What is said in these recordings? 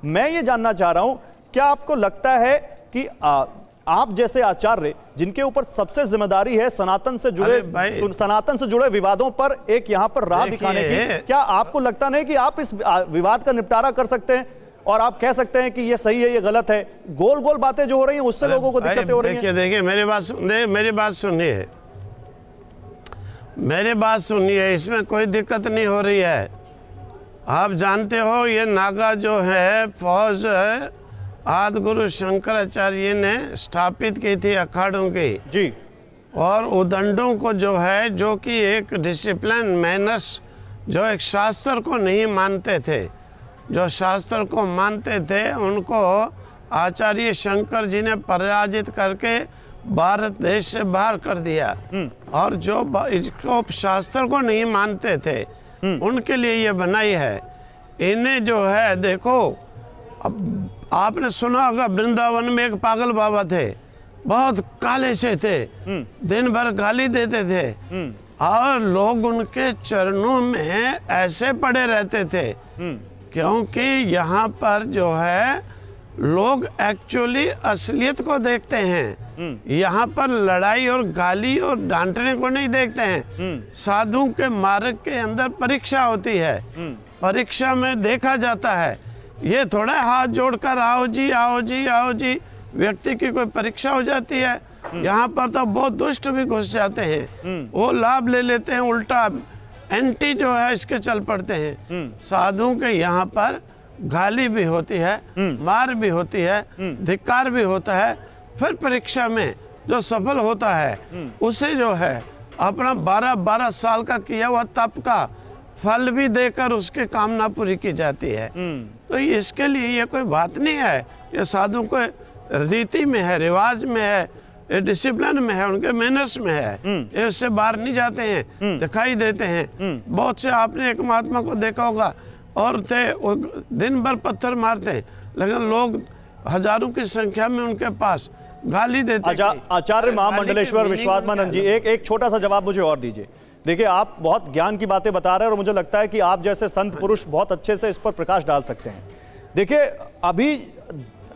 मैं ये जानना चाह रहा हूं, क्या आपको लगता है कि आप जैसे आचार्य जिनके ऊपर सबसे जिम्मेदारी है सनातन से जुड़े विवादों पर एक यहां पर राह दिखाने की, क्या आपको लगता नहीं कि आप इस विवाद का निपटारा कर सकते हैं और आप कह सकते हैं कि ये सही है, ये गलत है? गोल गोल बातें जो हो रही हैं उससे लोगों को दिक्कतें हो रही हैं। देखिए मेरी बात सुनिए, इसमें कोई दिक्कत नहीं हो रही है। आप जानते हो ये नागा जो है फौज आदि गुरु शंकराचार्य ने स्थापित की थी अखाड़ों की जी, और उदंडों को जो है, जो कि एक डिसिप्लिन मैनर्स, जो एक शास्त्र को नहीं मानते थे, जो शास्त्र को मानते थे उनको आचार्य शंकर जी ने पराजित करके भारत देश से बाहर कर दिया। और जो इसको शास्त्र को नहीं मानते थे उनके लिए ये बनाई है। इन्हें जो है देखो, अब आपने सुना होगा वृंदावन में एक पागल बाबा थे, बहुत काले से थे, दिन भर गाली देते थे और लोग उनके चरणों में ऐसे पड़े रहते थे, क्योंकि यहाँ पर जो है लोग एक्चुअली असलियत को देखते हैं। यहाँ पर लड़ाई और गाली और डांटने को नहीं देखते हैं। साधु के मार्ग के अंदर परीक्षा होती है, परीक्षा में देखा जाता है। ये थोड़ा हाथ जोड़कर आओ जी आओ जी आओ जी, व्यक्ति की कोई परीक्षा हो जाती है। यहाँ पर तो बहुत दुष्ट भी घुस जाते हैं, वो लाभ ले लेते हैं, उल्टा एंटी जो है इसके चल पड़ते हैं। साधु के यहाँ पर गाली भी होती है, मार भी होती है, धिक्कार भी होता है। फिर परीक्षा में जो सफल होता है उसे जो है अपना 12-12 साल का किया हुआ तप का फल भी देकर उसकी कामना पूरी की जाती है। तो इसके लिए ये कोई बात नहीं है, ये साधु को रीति में है, रिवाज में है, ये डिसिप्लिन में है, उनके मैनर्स में है। ये उससे बाहर नहीं जाते हैं, दिखाई देते हैं। बहुत से आपने एक महात्मा को देखा होगा, और थे वो दिन भर पत्थर मारते हैं, लेकिन लोग हजारों की संख्या में उनके पास गाली देते। आचार्य महामंडलेश्वर विश्वात्मानंद जी, एक छोटा सा जवाब मुझे और दीजिए। देखिए, आप बहुत ज्ञान की बातें बता रहे हैं और मुझे लगता है कि आप जैसे संत पुरुष बहुत अच्छे से इस पर प्रकाश डाल सकते हैं। देखिए, अभी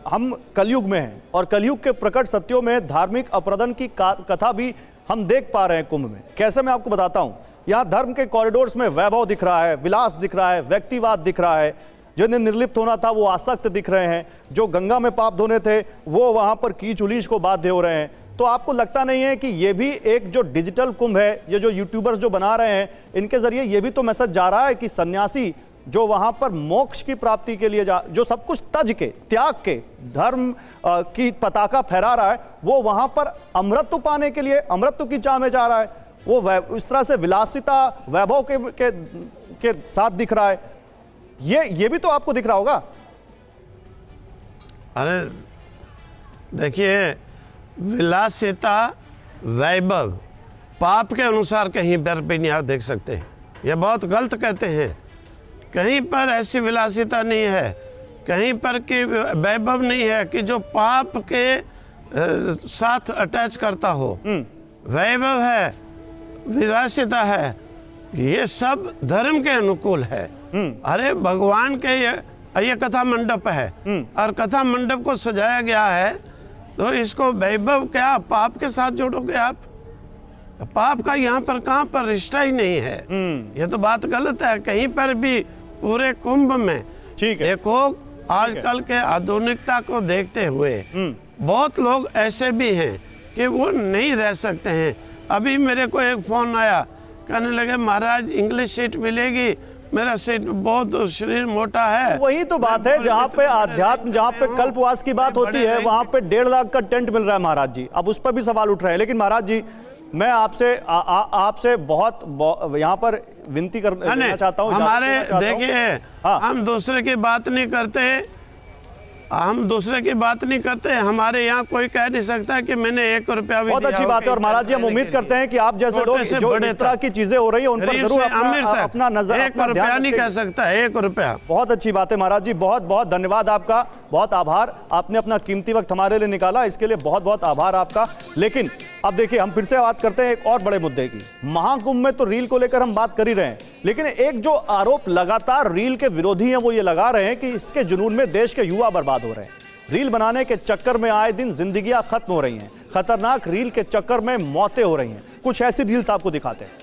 हम कलयुग में हैं और कलयुग के प्रकट सत्यों में धार्मिक अपराधन की कथा भी हम देख पा रहे हैं कुंभ में। कैसे, मैं आपको बताता हूं। यहाँ धर्म के कॉरिडोर्स में वैभव दिख रहा है, विलास दिख रहा है, व्यक्तिवाद दिख रहा है, जिन्हें निर्लिप्त होना था वो आसक्त दिख रहे हैं, जो गंगा में पाप धोने थे वो वहां पर कीच उलीच को बाध्य हो रहे हैं। तो आपको लगता नहीं है कि ये भी एक जो डिजिटल कुंभ है, ये जो यूट्यूबर्स जो बना रहे हैं, इनके जरिए ये भी तो मैसेज जा रहा है कि सन्यासी जो वहां पर मोक्ष की प्राप्ति के लिए जो सब कुछ तज के, त्याग के, धर्म की पताका फहरा रहा है, वो वहां पर अमृत पाने के लिए अमृत की चाह में जा रहा है। वो इस तरह से विलासिता वैभव के साथ दिख रहा है। ये भी तो आपको दिख रहा होगा। अरे देखिए, विलासिता वैभव पाप के अनुसार कहीं पर भी नहीं आप देख सकते। ये बहुत गलत कहते हैं। कहीं पर ऐसी विलासिता नहीं है, कहीं पर कि वैभव नहीं है कि जो पाप के साथ अटैच करता हो। वैभव है, विलासिता है, ये सब धर्म के अनुकूल है। अरे भगवान के ये कथा मंडप है और कथा मंडप को सजाया गया है, तो इसको वैभव क्या पाप के साथ जोड़ोगे आप? पाप का यहाँ पर कहाँ पर रिश्ता ही नहीं है। ये तो बात गलत है कहीं पर भी पूरे कुंभ में। ठीक है, देखो आजकल के आधुनिकता को देखते हुए बहुत लोग ऐसे भी हैं कि वो नहीं रह सकते हैं। अभी मेरे को एक फोन आया, कहने लगे महाराज इंग्लिश सीट मिलेगी, मेरा सीट बहुत शरीर मोटा है। वही तो बात है, जहाँ पे आध्यात्म, जहाँ पे कल्पवास की बात होती है, वहाँ पे 1.5 लाख का टेंट मिल रहा है महाराज जी। अब उस पर भी सवाल उठ रहे हैं। लेकिन महाराज जी, मैं आपसे बहुत यहाँ पर विनती करना चाहता हूँ। हमारे देखिए, हम दूसरे की बात नहीं करते, हमारे यहाँ कोई कह नहीं सकता कि मैंने 1 रुपया भी। बहुत अच्छी बात है। और महाराज जी, हम उम्मीद करते हैं कि आप जैसे लोग जो इस तरह की चीजें हो रही है उन पर जरूर अपना नजर, 1 रुपया नहीं कह सकता, 1 रुपया। बहुत अच्छी बात है महाराज जी, बहुत बहुत धन्यवाद आपका। बहुत आभार, आपने अपना कीमती वक्त हमारे लिए निकाला, इसके लिए बहुत बहुत आभार आपका। लेकिन अब देखिए, हम फिर से बात करते हैं एक और बड़े मुद्दे की। महाकुंभ में तो रील को लेकर हम बात कर ही रहे हैं, लेकिन एक जो आरोप लगातार रील के विरोधी हैं वो ये लगा रहे हैं कि इसके जुनून में देश के युवा बर्बाद हो रहे हैं। रील बनाने के चक्कर में आए दिन जिंदगियां खत्म हो रही हैं, खतरनाक रील के चक्कर में मौतें हो रही हैं। कुछ ऐसी रील्स आपको दिखाते हैं।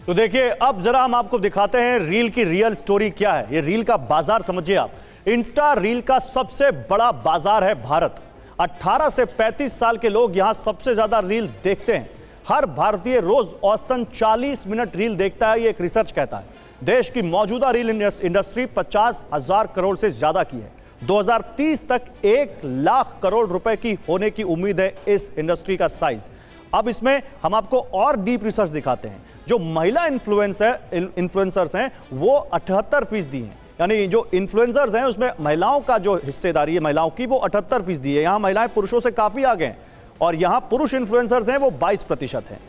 तो देखिए, अब जरा हम आपको दिखाते हैं रील की रियल स्टोरी क्या है। ये रील का बाजार समझिए आप। इंस्टा रील का सबसे बड़ा बाजार है भारत। 18 से 35 साल के लोग यहां सबसे ज्यादा रील देखते हैं। हर भारतीय रोज औसतन 40 मिनट रील देखता है, ये एक रिसर्च कहता है। देश की मौजूदा रील इंडस्ट्री 50,000 करोड़ से ज्यादा की है। 2030 तक 1 लाख करोड़ रुपए की होने की उम्मीद है इस इंडस्ट्री का साइज। अब इसमें हम आपको और डीप रिसर्च दिखाते हैं। जो महिला इन्फ्लुएंसर्स हैं वो 78% हैं, यानी जो इन्फ्लुएंसर्स हैं उसमें महिलाओं का जो हिस्सेदारी है महिलाओं की वो 78% है। यहाँ महिलाएं पुरुषों से काफी आगे हैं, और यहाँ पुरुष इन्फ्लुएंसर्स हैं वो 22% हैं।